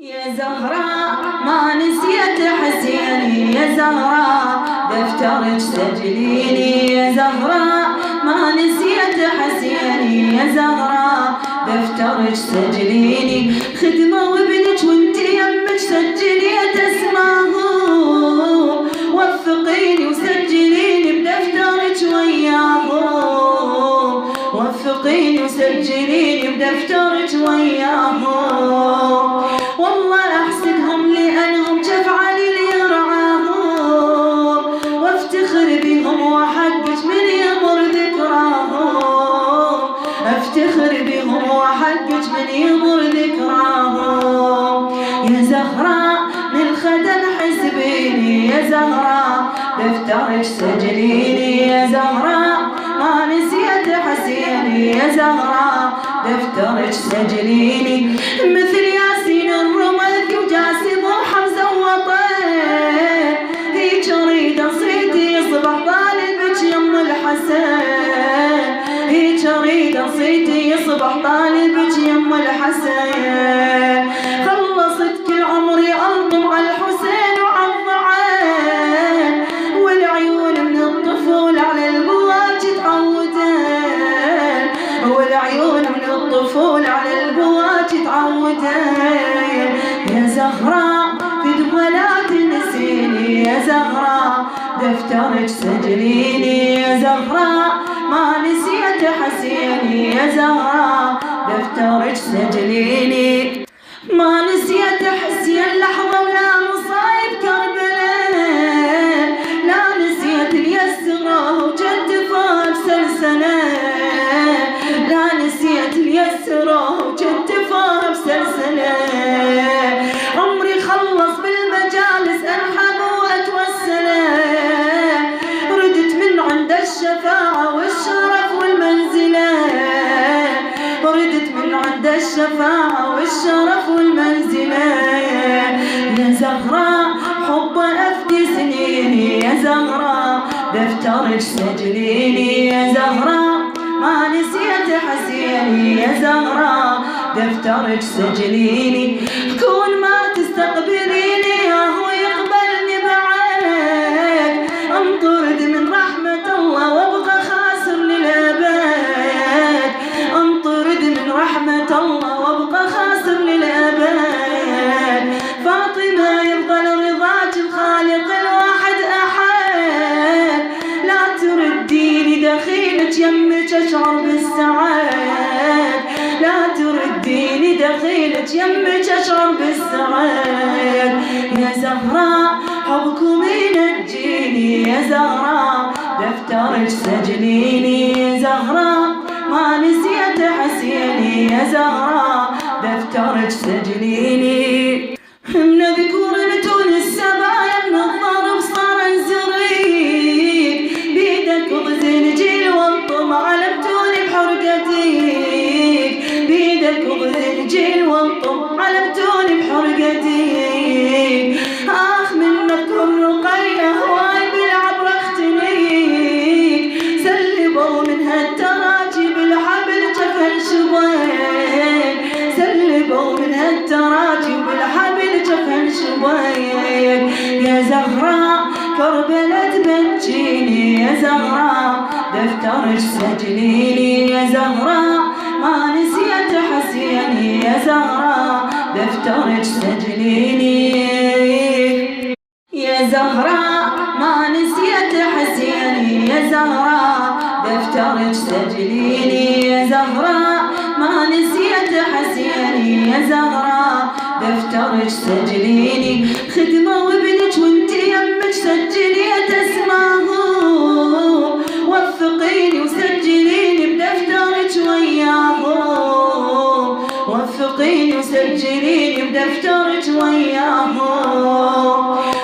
يا زهراء ما نسيت حسيني، يا زهراء دفترك سجليني، يا زهراء ما نسيت حسيني، يا زهراء دفترك سجليني. خدمة وابنك وانت يمك سجليت اسماهم، وفقيني وسجليني بدفترك وياهم، وفقيني وسجليني بدفترك وياهم. والله احسدهم لانهم جفعل اللي يرعاهم، وافتخر بهم وحقك من يمر ذكراهم، افتخر بهم وحقك من يمر ذكراهم. يا زهراء للخدم حسبيني، يا زهراء دفترك سجليني، يا زهراء ما نسيت حسيني، يا زهراء دفترك سجليني. مثل ياسين الرمذ وجاسم وحمزة وطير، هيج اريد اصيدي يصبح طالبك يم الحسن، هيج اريد اصيدي يصبح طالبك يم الحسن. خلصت كل عمري الطم على الحسين وعلى الضعين، والعيون من الطفول على البواج تعودين، والعيون من الطفول على البواج تعودين. يا زهراء في دبلا تنسيني، يا زهراء دفترك سجليني، يا زهراء ما نسيت حسيني، يا زهراء دفترك سجليني. ما نسيت حسين لحظة ولا مصايب كربلاء، لا نسيت اليسرة وجدفها بسلسلة، لا نسيت اليسرة وجدفها بسلسلة. عمري خلص بالمجالس انحب واتوسله، ردت من عند الشفاعة والشرف والمنزلة، ردت من عند الشفاعة والشرف والمنزلة. يا زهراء حب أفدي سنيني، يا زهراء دفترك سجليني، يا زهراء ما نسيت حسيني، يا زهراء دفترك سجليني. كون ما تستقبليني هو يقبلني بعد، انطرد من رحمة الله وابقى خاسر للأبد، انطرد من رحمة الله وابقى خاسر للأبد. فاطمة يفضل رضاك الخالق الواحد أحد، لا ترديني دخيلك يمك أشعر بالسعاد، لا ترديني دخيلك يمك أشعر بالسعاد. يا زهراء حبكم ينجيني، يا زهراء دفترك سجليني، يا زهراء ما نسيت حسيني، يا زهراء دفترك سجليني. من ذكور بتون السبايا من الضرب صار انزريك، بيدك وغزل جيل وانطم علمتوني بحرقتيك، بيدك وغزل جيل وانطم علمتوني بحرقتيك. اخ منك الرقية هواي بالعبر اختنيك، سلبوا من هالتراجي بالحبل جفن شبيك، سلبوا من هالتراجي بالحبل جفن شبيك. يا زهراء كربلة تبجيني، يا زهراء دفترك سجليني، يا زهراء ما نسيت حسيني، يا زهراء دفترك سجليني. يا زهراء ما نسيت حسيني، يا زهراء دفترك سجليني، يا زهراء ما نسيت حسيني، يا زهراء دفترك سجليني. خدمة وابنك وانت يمك سجليت اسماهم، وفقيني وسجليني بدفترك وياهم، وفقيني وسجليني بدفترك وياهم.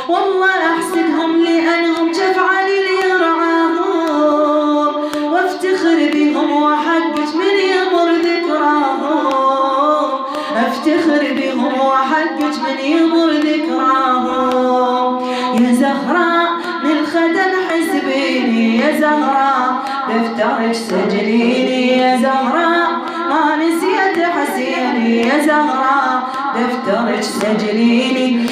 والله احسدهم لانهم جفعل اللي يرعاهم، وافتخر بهم وحقك من يمر ذكراهم، افتخر بهم وحقك من يمر ذكراهم. يا زهراء للخدم حسبيني، يا زهراء دفترك سجليني، يا زهراء ما نسيت حسيني يا زهراء دفترك سجليني.